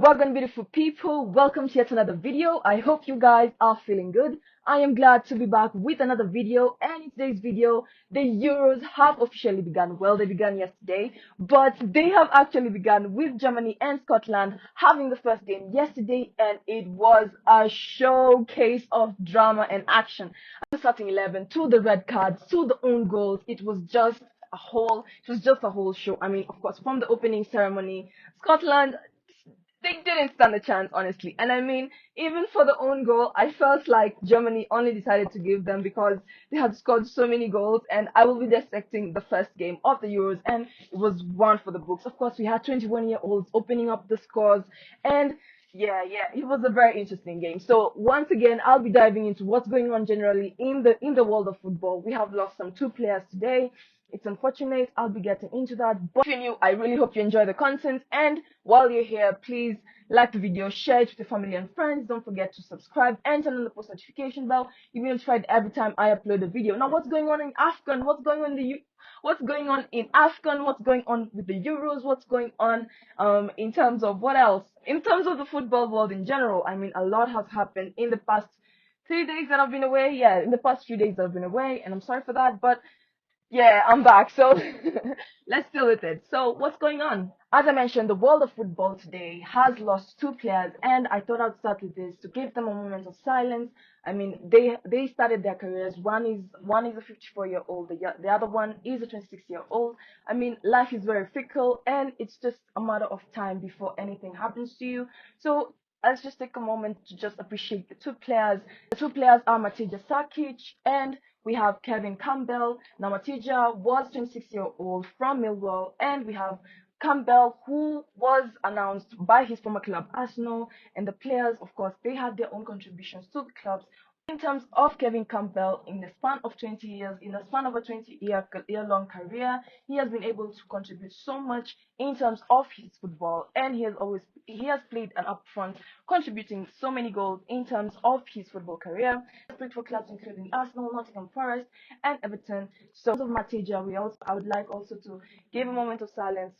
Welcome, beautiful people. Welcome to yet another video. I hope you guys are feeling good. I am glad to be back with another video. And in today's video, the Euros have officially begun. Well, they began yesterday, but they have actually begun with Germany and Scotland having the first game yesterday, and it was a showcase of drama and action. The starting 11 to the red cards to the own goals. It was just a whole show. I mean, of course, from the opening ceremony, Scotland, they didn't stand a chance, honestly. And I mean, even for the own goal, I felt like Germany only decided to give them because they had scored so many goals. And I will be dissecting the first game of the Euros, and it was one for the books. Of course, we had 21-year-olds opening up the scores, and yeah, it was a very interesting game. So once again, I'll be diving into what's going on generally in the world of football. We have lost some two players today. It's unfortunate. I'll be getting into that. But if you're new, I really hope you enjoy the content. And while you're here, please like the video, share it with your family and friends. Don't forget to subscribe and turn on the post notification bell. You'll be notified every time I upload a video. Now, what's going on in AFCON? What's going on in AFCON? What's going on with the Euros? What's going on in terms of what else? In terms of the football world in general, I mean, a lot has happened in the past 3 days that I've been away. Yeah, in the past few days that I've been away, and I'm sorry for that, but yeah, I'm back. So let's deal with it. So what's going on? As I mentioned, the world of football today has lost two players, and I thought I'd start with this to give them a moment of silence. I mean, they started their careers. One is a 54-year-old. The other one is a 26-year-old. I mean, life is very fickle, and it's just a matter of time before anything happens to you. So let's just take a moment to just appreciate the two players. The two players are Matija Sakic and we have Kevin Campbell. Now, Matija was 26-year-old from Millwall, and we have Campbell, who was announced by his former club Arsenal, and the players, of course, they had their own contributions to the clubs. In terms of Kevin Campbell, in the span of 20 years, in the span of a 20-year long career, he has been able to contribute so much in terms of his football, and he has played an upfront, contributing so many goals in terms of his football career. He has played for clubs including Arsenal, Nottingham Forest, and Everton. So, of Matija, I would like also to give a moment of silence.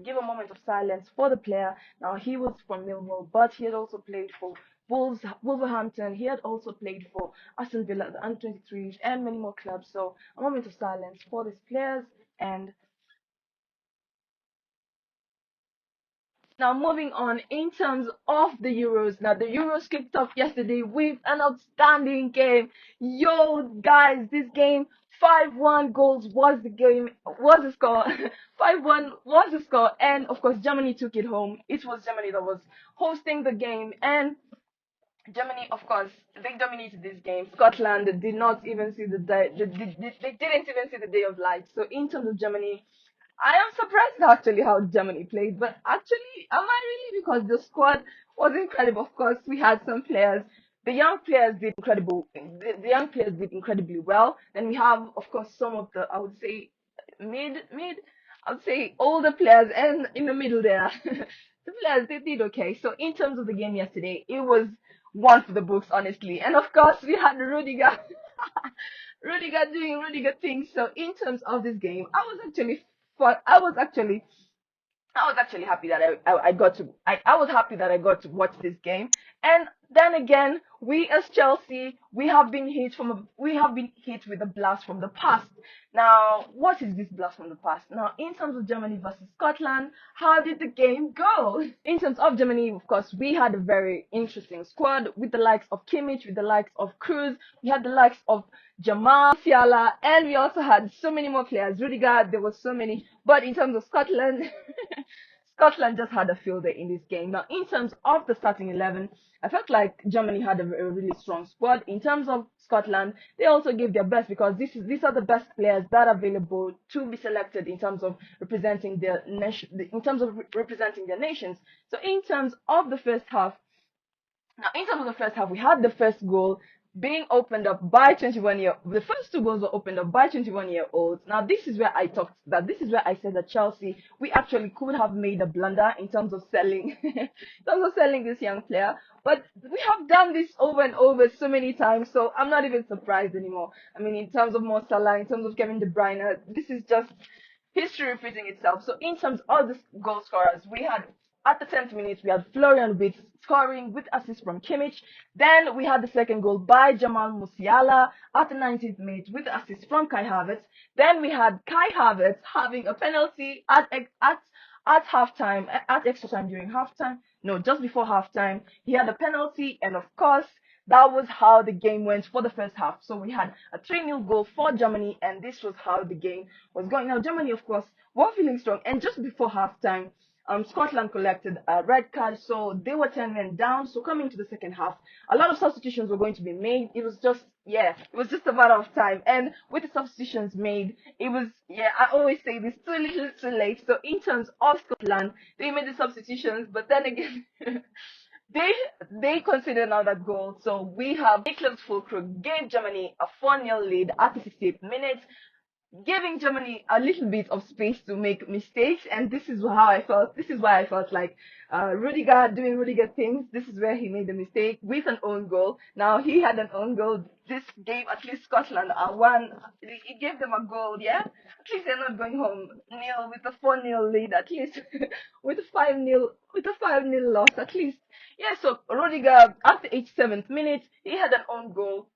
Give a moment of silence for the player. Now, he was from Millwall, but he had also played for Wolverhampton. He had also played for Aston Villa, the under 23s, and many more clubs. So a moment of silence for these players. And now moving on in terms of the Euros. Now the Euros kicked off yesterday with an outstanding game. Yo guys, this game 5-1 goals was the score. 5-1 was the score, and of course Germany took it home. It was Germany that was hosting the game, and Germany, of course, they dominated this game. Scotland did not even see the day. They didn't even see the day of light. So in terms of Germany, I am surprised actually how Germany played. But actually, am I really? Because the squad was incredible. Of course, we had some players. The young players did incredible. The young players did incredibly well. Then we have, of course, some of the I would say mid. I would say older players, and in the middle there, the players they did okay. So in terms of the game yesterday, it was one for the books, honestly. And of course, we had Rudiger, Rudiger doing Rudiger things. So in terms of this game, fun. I was actually happy that I was happy that I got to watch this game. And then again, we as Chelsea, we have been hit with a blast from the past. Now, what is this blast from the past? Now, in terms of Germany versus Scotland, how did the game go? In terms of Germany, of course, we had a very interesting squad with the likes of Kimmich, with the likes of Cruz, we had the likes of Jamal Musiala, and we also had so many more players. Rudiger, there was so many. But in terms of Scotland, Scotland just had a field day in this game. Now, in terms of the starting 11, I felt like Germany had a really strong squad. In terms of Scotland, they also gave their best because these are the best players that are available to be selected in terms of representing their nation, representing their nations. So, in terms of the first half, we had the first goal being opened up by 21-year. The first two goals were opened up by 21-year-olds. Now, this is where I said that Chelsea, we actually could have made a blunder in terms of selling, in terms of selling this young player. But we have done this over and over so many times, so I'm not even surprised anymore. I mean, in terms of Mo Salah, in terms of Kevin De Bruyne, this is just history repeating itself. So in terms of the goal scorers, we had At the 10th minute, we had Florian Wirtz scoring with assist from Kimmich. Then we had the second goal by Jamal Musiala at the 19th minute with assist from Kai Havertz. Then we had Kai Havertz having a penalty at halftime, at extra time during halftime. No, just before halftime, he had a penalty, and of course, that was how the game went for the first half. So we had a 3-0 goal for Germany, and this was how the game was going. Now, Germany, of course, were feeling strong, and just before halftime, Scotland collected a red card, so they were 10 men down. So coming to the second half, a lot of substitutions were going to be made. It was just, yeah, it was just a matter of time. And with the substitutions made, it was, yeah, I always say this, too little, too late. So in terms of Scotland, they made the substitutions, but then again, they they considered another goal. So we have Niklas Füllkrug gave Germany a 4-0 lead at the 68th minute, giving Germany a little bit of space to make mistakes, and this is how I felt. This is why I felt like Rudiger doing Rudiger things. This is where he made the mistake with an own goal. Now he had an own goal. This gave at least Scotland a one. It gave them a goal. Yeah, at least they're not going home nil with a 4-0 lead. At least with a 5-0 loss. At least, yeah. So Rudiger at the 87th minute, he had an own goal.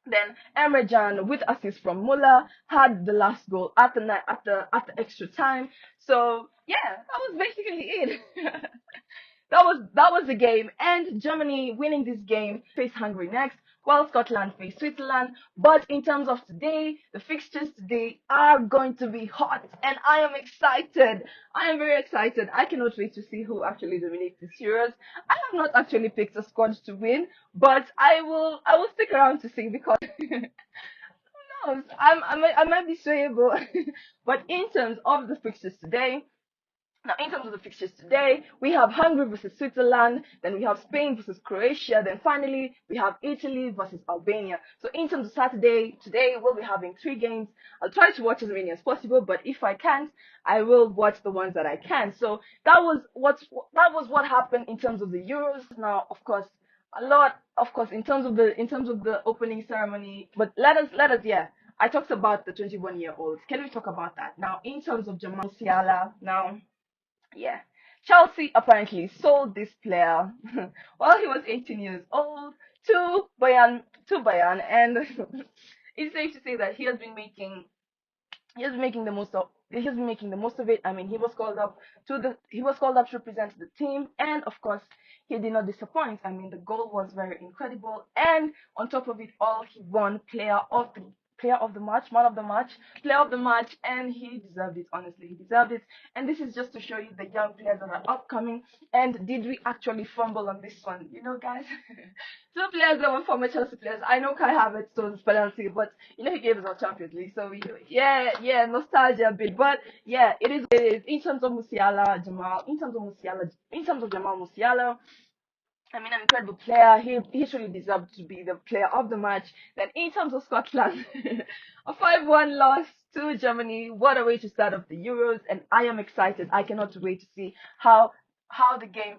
Then Emre Can, with assist from Muller, had the last goal at the extra time. So yeah, that was basically it. That was the game, and Germany winning this game face Hungary next, while Scotland face Switzerland. But in terms of today, the fixtures today are going to be hot, and I am excited. I am very excited. I cannot wait to see who actually dominates this Euros. I have not actually picked a squad to win, but I will stick around to see, because who knows, I might be swayable. But in terms of the fixtures today, now, in terms of the fixtures today, we have Hungary versus Switzerland, then we have Spain versus Croatia, then finally we have Italy versus Albania. So in terms of Saturday, today we'll be having 3 games. I'll try to watch as many as possible, but if I can't, I will watch the ones that I can. So that was what happened in terms of the Euros. Now, of course, a lot, of course, in terms of the opening ceremony. But let us, yeah. I talked about the 21-year-olds. Can we talk about that now? In terms of Jamal Musiala, now. Yeah. Chelsea apparently sold this player while he was 18 years old to Bayern, and it's safe to say that he has been making the most of it. I mean, he was called up to represent the team, and of course, he did not disappoint. I mean, the goal was very incredible, and on top of it all, he won player of the match, man of the match, player of the match, and he deserved it. Honestly, he deserved it. And this is just to show you the young players that are upcoming. And did we actually fumble on this one? Guys, 2 players that were former Chelsea players. I know Kai Havertz stole his penalty, but he gave us our Champions League, so yeah, nostalgia a bit. But yeah, it is what it is. In terms of Jamal Musiala, I mean, an incredible player. He truly deserved to be the player of the match. Then, in terms of Scotland, a 5-1 loss to Germany. What a way to start off the Euros! And I am excited. How the game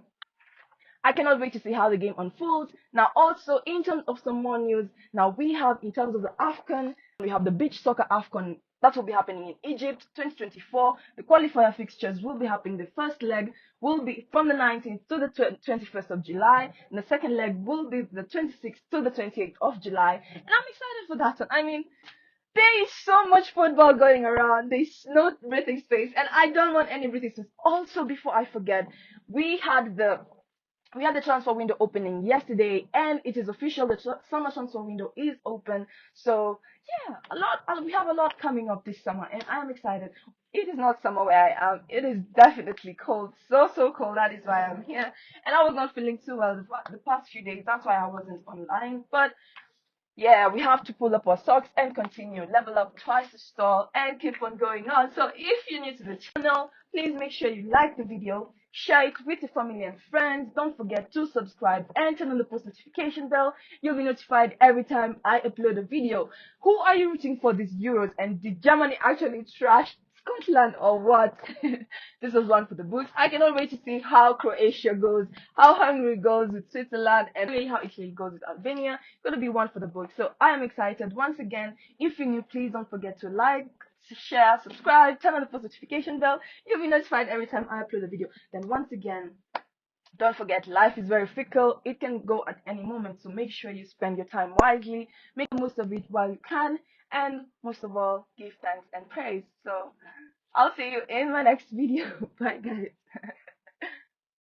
I cannot wait to see how the game unfolds. Now, also, in terms of some more news, now we have, in terms of the AFCON, we have the beach soccer AFCON that will be happening in Egypt 2024. The qualifier fixtures will be happening. The first leg will be from the 19th to the 21st of July, and the second leg will be the 26th to the 28th of July. And I'm excited for that one. I mean, there is so much football going around. There's no breathing space, and I don't want any breathing space. Also, before I forget, we had the transfer window opening yesterday, and it is official. The summer transfer window is open. So yeah, we have a lot coming up this summer, and I am excited. It is not summer where I am. It is definitely cold, so cold. That is why I'm here, and I was not feeling too well the past few days. That's why I wasn't online. But yeah, we have to pull up our socks and continue, level up twice the stall, and keep on going on. So if you're new to the channel, please make sure you like the video, share it with your family and friends. Don't forget to subscribe and turn on the post notification bell. You'll be notified every time I upload a video. Who are you rooting for this Euros, and did Germany actually trash Scotland or what? This was one for the books. I cannot wait to see how Croatia goes, how Hungary goes with Switzerland, and really how Italy goes with Albania. It's going to be one for the books. So I am excited. Once again, if you're new, please don't forget to like, share, subscribe, turn on the post notification bell. You'll be notified every time I upload a video. Then once again, don't forget, life is very fickle. It can go at any moment, so make sure you spend your time wisely, make the most of it while you can, and most of all, give thanks and praise. So I'll see you in my next video. Bye, guys.